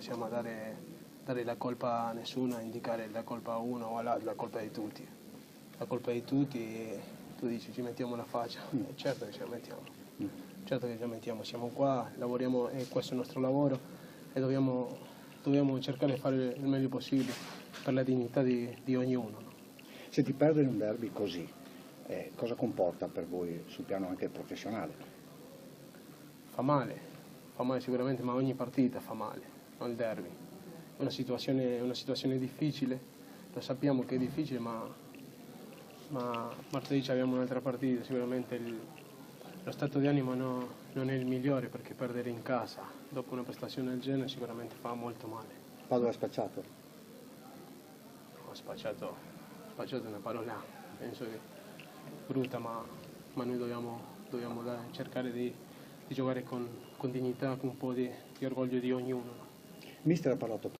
possiamo dare la colpa a nessuno, indicare la colpa a uno o all'altro, la colpa di tutti. La colpa di tutti, tu dici ci mettiamo la faccia, certo che ce la mettiamo, certo che ce la mettiamo, siamo qua, lavoriamo e questo è il nostro lavoro e dobbiamo cercare di fare il meglio possibile per la dignità di ognuno. Se ti perdi in un derby così, cosa comporta per voi sul piano anche professionale? Fa male sicuramente, ma ogni partita fa male, non il derby. È una situazione difficile, lo sappiamo che è difficile, ma martedì abbiamo un'altra partita, sicuramente lo stato di animo non è il migliore perché perdere in casa dopo una prestazione del genere sicuramente fa molto male. Padova ha spacciato? Ho spacciato è una parola, penso che brutta, ma noi dobbiamo cercare di giocare con dignità, con un po' di orgoglio di ognuno. Mister ha parlato